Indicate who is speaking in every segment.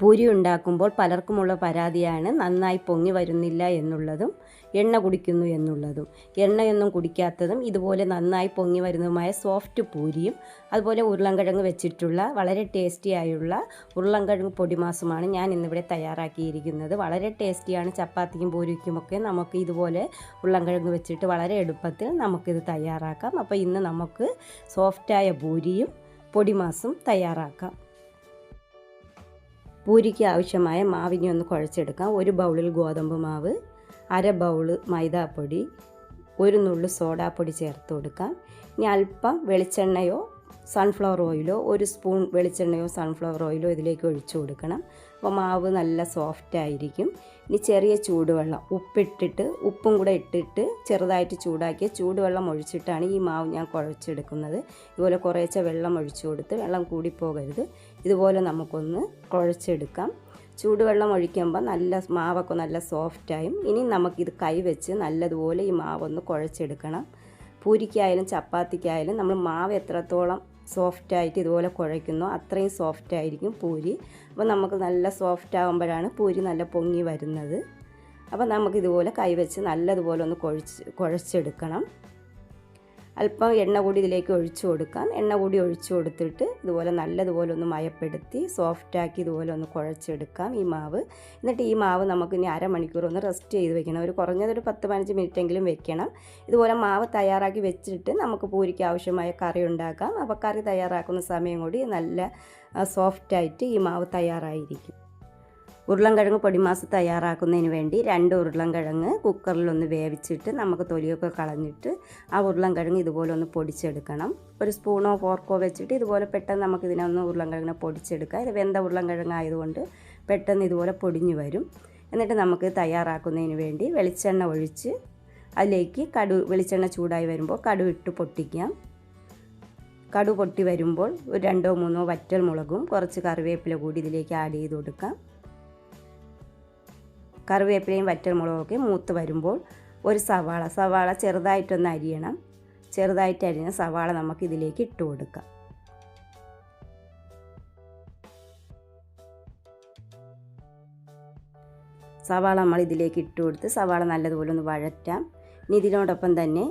Speaker 1: പൂരി ഉണ്ടാക്കുമ്പോൾ പലർക്കുമുള്ള പരാതിയാണ് നന്നായി പൊങ്ങി വരുന്നില്ല എന്നുള്ളതും എണ്ണ കുടിക്കുന്നു എന്നുള്ളതും. എണ്ണയൊന്നും കുടിക്കാത്തതും ഇതുപോലെ നന്നായി പൊങ്ങി വരുന്നതുമായ സോഫ്റ്റ് പൂരിയും അതുപോലെ ഉരുളൻകിഴങ്ങ് വെച്ചിട്ടുള്ള വളരെ ടേസ്റ്റിയായുള്ള ഉരുളൻകിഴങ്ങ് പൊടിമാസുമാണ് ഞാൻ ഇന്നിവിടെ തയ്യാറാക്കിയിരിക്കുന്നത്. വളരെ ടേസ്റ്റിയാണ്. ചപ്പാത്തിക്കും പൂരിക്കുമൊക്കെ നമുക്ക് ഇതുപോലെ ഉരുളൻകിഴങ്ങ് വെച്ചിട്ട് വളരെ എളുപ്പത്തിൽ നമുക്കിത് തയ്യാറാക്കാം. അപ്പോൾ ഇന്ന് നമുക്ക് സോഫ്റ്റായ പൂരിയും പൊടിമാസും തയ്യാറാക്കാം. പൂരിക്ക് ആവശ്യമായ മാവിനെ ഒന്ന് കുഴച്ചെടുക്കാം. ഒരു ബൗളിൽ ഗോതമ്പ് മാവ്, അര ബൗള് മൈദാപ്പൊടി, ഒരു നുള്ളു സോഡാപ്പൊടി ചേർത്ത് കൊടുക്കാം. ഇനി അല്പം വെളിച്ചെണ്ണയോ സൺഫ്ലവർ ഓയിലോ, ഒരു സ്പൂൺ വെളിച്ചെണ്ണയോ സൺഫ്ലവർ ഓയിലോ ഇതിലേക്ക് ഒഴിച്ചു കൊടുക്കണം. അപ്പോൾ മാവ് നല്ല സോഫ്റ്റ് ആയിരിക്കും. ഇനി ചെറിയ ചൂടുവെള്ളം ഉപ്പും കൂടെ ഇട്ടിട്ട് ചെറുതായിട്ട് ചൂടാക്കിയ ചൂടുവെള്ളം ഒഴിച്ചിട്ടാണ് ഈ മാവ് ഞാൻ കുഴച്ചെടുക്കുന്നത്. ഇതുപോലെ കുറേശ്ശെ വെള്ളം ഒഴിച്ചു കൊടുത്ത്, വെള്ളം കൂടിപ്പോകരുത്, ഇതുപോലെ നമുക്കൊന്ന് കുഴച്ചെടുക്കാം. ചൂടുവെള്ളം ഒഴിക്കുമ്പോൾ മാവൊക്കെ നല്ല സോഫ്റ്റായും. ഇനി നമുക്കിത് കൈവച്ച് നല്ലതുപോലെ ഈ മാവൊന്ന് കുഴച്ചെടുക്കണം. പൂരിക്കായാലും ചപ്പാത്തിക്കായാലും നമ്മൾ മാവ് എത്രത്തോളം സോഫ്റ്റായിട്ട് ഇതുപോലെ കുഴയ്ക്കുന്നോ അത്രയും സോഫ്റ്റായിരിക്കും പൂരി. അപ്പോൾ നമുക്ക് നല്ല സോഫ്റ്റ് ആകുമ്പോഴാണ് പൂരി നല്ല പൊങ്ങി വരുന്നത്. അപ്പോൾ നമുക്കിതുപോലെ കൈവച്ച് നല്ലതുപോലെ ഒന്ന് കുഴച്ചെടുക്കണം. അല്പം എണ്ണ കൂടി ഇതിലേക്ക് ഒഴിച്ചു കൊടുക്കാം. എണ്ണ കൂടി ഒഴിച്ചു കൊടുത്തിട്ട് ഇതുപോലെ നല്ലതുപോലെ ഒന്ന് മയപ്പെടുത്തി സോഫ്റ്റാക്കി ഇതുപോലെ ഒന്ന് കുഴച്ചെടുക്കാം ഈ മാവ്. എന്നിട്ട് ഈ മാവ് നമുക്ക് ഇനി അരമണിക്കൂർ ഒന്ന് റെസ്റ്റ് ചെയ്ത് വെക്കണം. കുറഞ്ഞതൊരു 10-15 മിനിറ്റെങ്കിലും വെക്കണം. ഇതുപോലെ മാവ് തയ്യാറാക്കി വെച്ചിട്ട് നമുക്ക് പൂരിക്ക് ആവശ്യമായ കറി ഉണ്ടാക്കാം. അപ്പോൾ കറി തയ്യാറാക്കുന്ന സമയം കൂടി നല്ല സോഫ്റ്റായിട്ട് ഈ മാവ് തയ്യാറായിരിക്കും. ഉരുളൻകിഴങ്ങ് പൊടിമാസ് തയ്യാറാക്കുന്നതിന് വേണ്ടി 2 ഉരുളൻകിഴങ്ങ് കുക്കറിലൊന്ന് വേവിച്ചിട്ട് നമുക്ക് തൊലിയൊക്കെ കളഞ്ഞിട്ട് ആ ഉരുളൻകിഴങ്ങ് ഇതുപോലെ ഒന്ന് പൊടിച്ചെടുക്കണം. ഒരു സ്പൂണോ ഫോർക്കോ വെച്ചിട്ട് ഇതുപോലെ പെട്ടെന്ന് നമുക്കിതിനൊന്ന് ഉരുളൻകിഴങ്ങിനെ പൊടിച്ചെടുക്കാം. ഇത് വെന്ത ഉരുളൻകിഴങ്ങായതുകൊണ്ട് പെട്ടെന്ന് ഇതുപോലെ പൊടിഞ്ഞു വരും. എന്നിട്ട് നമുക്ക് തയ്യാറാക്കുന്നതിന് വേണ്ടി വെളിച്ചെണ്ണ ഒഴിച്ച് അതിലേക്ക് വെളിച്ചെണ്ണ ചൂടായി വരുമ്പോൾ കടുക് ഇട്ട് പൊട്ടിക്കാം. കടുക് പൊട്ടി വരുമ്പോൾ ഒരു 2-3 വറ്റൽ മുളകും കുറച്ച് കറിവേപ്പില കൂടി ഇതിലേക്ക് ആഡ് ചെയ്ത് കൊടുക്കാം. കറിവേപ്പിലയും വറ്റൽമുളകൊക്കെ മൂത്ത് വരുമ്പോൾ ഒരു സവാള ചെറുതായിട്ടൊന്ന് അരിയണം. ചെറുതായിട്ട് അരിഞ്ഞ സവാള നമുക്ക് ഇതിലേക്ക് ഇട്ട് കൊടുക്കാം. സവാള നമ്മൾ ഇതിലേക്ക് ഇട്ട് കൊടുത്ത് സവാള നല്ലതുപോലെ ഒന്ന് വഴറ്റാം. ഇനി ഇതിനോടൊപ്പം തന്നെ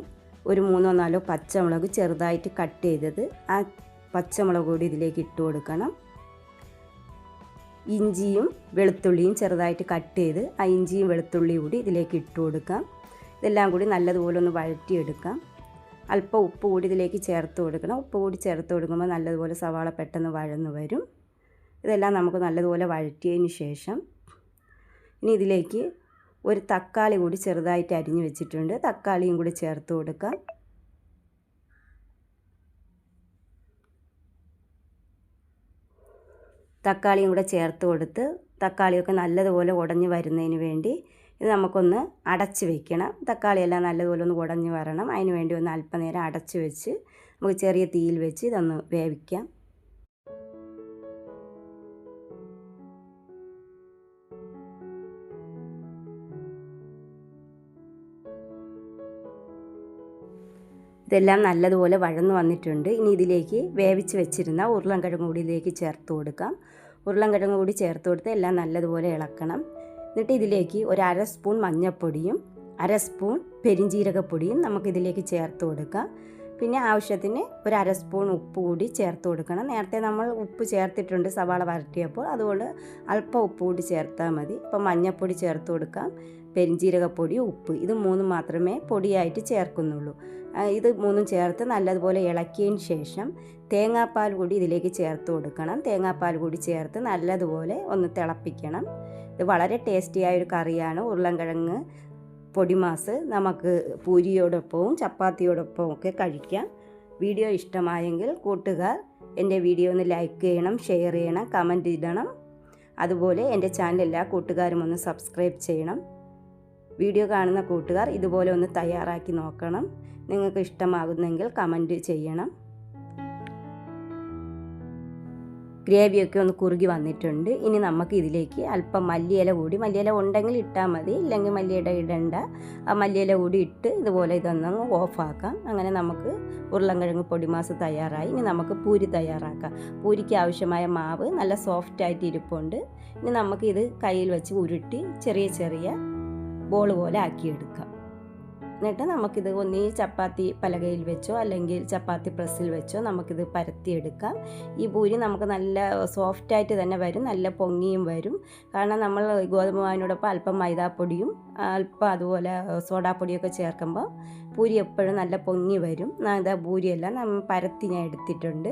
Speaker 1: ഒരു 3-4 പച്ചമുളക് ചെറുതായിട്ട് കട്ട് ചെയ്തത് ആ പച്ചമുളക് കൂടി ഇതിലേക്ക് ഇട്ട് കൊടുക്കണം. ഇഞ്ചിയും വെളുത്തുള്ളിയും ചെറുതായിട്ട് കട്ട് ചെയ്ത് ആ ഇഞ്ചിയും വെളുത്തുള്ളിയും കൂടി ഇതിലേക്ക് ഇട്ട് കൊടുക്കാം. ഇതെല്ലാം കൂടി നല്ലതുപോലെ ഒന്ന് വഴറ്റിയെടുക്കാം. അല്പം ഉപ്പ് കൂടി ഇതിലേക്ക് ചേർത്ത് കൊടുക്കണം. ഉപ്പ് കൂടി ചേർത്ത് കൊടുക്കുമ്പോൾ നല്ലതുപോലെ സവാള പെട്ടെന്ന് വഴന്നു വരും. ഇതെല്ലാം നമുക്ക് നല്ലതുപോലെ വഴറ്റിയതിന് ശേഷം ഇനി ഇതിലേക്ക് ഒരു തക്കാളി കൂടി ചെറുതായിട്ട് അരിഞ്ഞു വെച്ചിട്ടുണ്ട്. തക്കാളിയും കൂടി ചേർത്ത് കൊടുക്കാം. തക്കാളിയും കൂടെ ചേർത്ത് കൊടുത്ത് തക്കാളിയൊക്കെ നല്ലതുപോലെ ഉടഞ്ഞ് വരുന്നതിന് വേണ്ടി ഇത് നമുക്കൊന്ന് അടച്ച് വെക്കണം. തക്കാളിയെല്ലാം നല്ലതുപോലെ ഒന്ന് ഉടഞ്ഞ് വരണം. അതിന് വേണ്ടി ഒന്ന് അല്പനേരം അടച്ച് വെച്ച് നമുക്ക് ചെറിയ തീയിൽ വെച്ച് ഇതൊന്ന് വേവിക്കാം. ഇതെല്ലാം നല്ലതുപോലെ വഴന്നു വന്നിട്ടുണ്ട്. ഇനി ഇതിലേക്ക് വേവിച്ച് വെച്ചിരുന്ന ഉരുളൻകിഴങ്ങ് കൂടി ഇതിലേക്ക് ചേർത്ത് കൊടുക്കാം. ഉരുളൻകിഴങ്ങ് കൂടി ചേർത്ത് കൊടുത്ത് എല്ലാം നല്ലതുപോലെ ഇളക്കണം. എന്നിട്ട് ഇതിലേക്ക് ഒരു 1/2 സ്പൂൺ മഞ്ഞൾപ്പൊടിയും 1/2 സ്പൂൺ പെരിഞ്ജീരകപ്പൊടിയും നമുക്കിതിലേക്ക് ചേർത്ത് കൊടുക്കാം. പിന്നെ ആവശ്യത്തിന് ഒരു 1/2 സ്പൂൺ ഉപ്പ് കൂടി ചേർത്ത് കൊടുക്കണം. നേരത്തെ നമ്മൾ ഉപ്പ് ചേർത്തിട്ടുണ്ട് സവാള വരട്ടിയപ്പോൾ, അതുകൊണ്ട് അല്പം ഉപ്പ് കൂടി ചേർത്താൽ മതി. അപ്പോൾ മഞ്ഞൾപ്പൊടി ചേർത്ത് കൊടുക്കാം, പെരിഞ്ജീരകപ്പൊടി, ഉപ്പ്, ഇത് 3 മാത്രമേ പൊടിയായിട്ട് ചേർക്കുന്നുള്ളൂ. ഇത് 3 ചേർത്ത് നല്ലതുപോലെ ഇളക്കിയതിന് ശേഷം തേങ്ങാപ്പാൽ കൂടി ഇതിലേക്ക് ചേർത്ത് കൊടുക്കണം. തേങ്ങാപ്പാൽ കൂടി ചേർത്ത് നല്ലതുപോലെ ഒന്ന് തിളപ്പിക്കണം. ഇത് വളരെ ടേസ്റ്റിയായൊരു കറിയാണ് ഉരുളൻകിഴങ്ങ് പൊടിമാസ്. നമുക്ക് പൂരിയോടൊപ്പവും ചപ്പാത്തിയോടൊപ്പവും ഒക്കെ കഴിക്കാം. വീഡിയോ ഇഷ്ടമായെങ്കിൽ കൂട്ടുകാർ എൻ്റെ വീഡിയോ ഒന്ന് ലൈക്ക് ചെയ്യണം, ഷെയർ ചെയ്യണം, കമൻറ്റ് ഇടണം. അതുപോലെ എൻ്റെ ചാനൽ എല്ലാ കൂട്ടുകാരും ഒന്ന് സബ്സ്ക്രൈബ് ചെയ്യണം. വീഡിയോ കാണുന്ന കൂട്ടുകാർ ഇതുപോലെ ഒന്ന് തയ്യാറാക്കി നോക്കണം. നിങ്ങൾക്ക് ഇഷ്ടമാകുന്നെങ്കിൽ കമൻറ്റ് ചെയ്യണം. ഗ്രേവിയൊക്കെ ഒന്ന് കുറുകി വന്നിട്ടുണ്ട്. ഇനി നമുക്ക് ഇതിലേക്ക് അല്പം മല്ലിയില കൂടി, മല്ലിയില ഉണ്ടെങ്കിൽ ഇട്ടാൽ മതി, ഇല്ലെങ്കിൽ മല്ലിയില ഇടണ്ട. ആ മല്ലിയില കൂടി ഇട്ട് ഇതുപോലെ ഇതൊന്നങ്ങ് ഓഫാക്കാം. അങ്ങനെ നമുക്ക് ഉരുളൻകിഴങ്ങ് പൊടിമാസ് തയ്യാറായി. ഇനി നമുക്ക് പൂരി തയ്യാറാക്കാം. പൂരിക്ക് ആവശ്യമായ മാവ് നല്ല സോഫ്റ്റായിട്ട് ഇരിപ്പുണ്ട്. ഇനി നമുക്കിത് കയ്യിൽ വെച്ച് ഉരുട്ടി ചെറിയ ചെറിയ ബോൾ പോലെ ആക്കിയെടുക്കാം. എന്നിട്ട് നമുക്കിത് ഒന്നീ ചപ്പാത്തി പലകയിൽ വെച്ചോ അല്ലെങ്കിൽ ചപ്പാത്തി പ്രസ്സിൽ വെച്ചോ നമുക്കിത് പരത്തിയെടുക്കാം. ഈ പൂരി നമുക്ക് നല്ല സോഫ്റ്റായിട്ട് തന്നെ വരും, നല്ല പൊങ്ങിയും വരും. കാരണം നമ്മൾ ഗോതമ്പ് മാവിനോടൊപ്പം അല്പം മൈദാപ്പൊടിയും അല്പം അതുപോലെ സോഡാപ്പൊടിയൊക്കെ ചേർക്കുമ്പോൾ പൂരി എപ്പോഴും നല്ല പൊങ്ങി വരും. ഇതാ പൂരിയെല്ലാം നമ്മൾ പരത്തി ഞാൻ എടുത്തിട്ടുണ്ട്.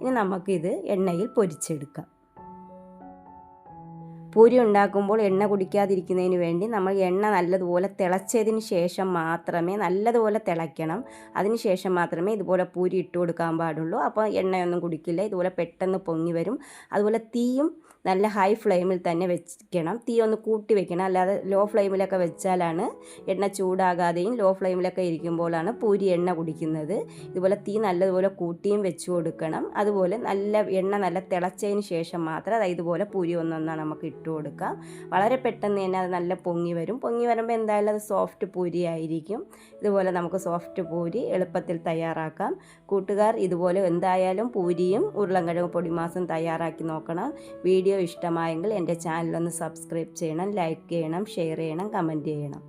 Speaker 1: ഇനി നമുക്കിത് എണ്ണയിൽ പൊരിച്ചെടുക്കാം. പൂരി ഉണ്ടാക്കുമ്പോൾ എണ്ണ കുടിക്കാതിരിക്കുന്നതിന് വേണ്ടി നമ്മൾ എണ്ണ നല്ലതുപോലെ തിളച്ചതിന് ശേഷം മാത്രമേ, നല്ലതുപോലെ തിളയ്ക്കണം, അതിന് ശേഷം മാത്രമേ ഇതുപോലെ പൂരി ഇട്ട് കൊടുക്കാൻ പാടുള്ളൂ. അപ്പോൾ എണ്ണയൊന്നും കുടിക്കില്ല, ഇതുപോലെ പെട്ടെന്ന് പൊങ്ങി വരും. അതുപോലെ തീയും നല്ല ഹൈ ഫ്ലെയിമിൽ തന്നെ വെക്കണം, തീ ഒന്ന് കൂട്ടി വെക്കണം. അല്ലാതെ ലോ ഫ്ലെയിമിലൊക്കെ വെച്ചാലാണ് എണ്ണ ചൂടാകാതെയും ലോ ഫ്ലെയിമിലൊക്കെ ഇരിക്കുമ്പോഴാണ് പൂരി എണ്ണ കുടിക്കുന്നത്. ഇതുപോലെ തീ നല്ലതുപോലെ കൂട്ടിയും വെച്ച് കൊടുക്കണം. അതുപോലെ എണ്ണ നല്ല തിളച്ചതിന് ശേഷം മാത്രം ഇതുപോലെ പൂരി ഒന്നൊന്നാണ് നമുക്ക് ഇട്ട് കൊടുക്കാം. വളരെ പെട്ടെന്ന് തന്നെ അത് നല്ല പൊങ്ങി വരും. പൊങ്ങി വരുമ്പോൾ എന്തായാലും അത് സോഫ്റ്റ് പൂരി ആയിരിക്കും. ഇതുപോലെ നമുക്ക് സോഫ്റ്റ് പൂരി എളുപ്പത്തിൽ തയ്യാറാക്കാം. കൂട്ടുകാർ ഇതുപോലെ എന്തായാലും പൂരിയും ഉരുളൻകിഴങ്ങ് പൊടിമാസും തയ്യാറാക്കി നോക്കണം. വീഡിയോ ഇഷ്ടമായെങ്കിൽ എൻ്റെ ചാനലൊന്ന് സബ്സ്ക്രൈബ് ചെയ്യണം, ലൈക്ക് ചെയ്യണം, ഷെയർ ചെയ്യണം, കമൻറ്റ് ചെയ്യണം.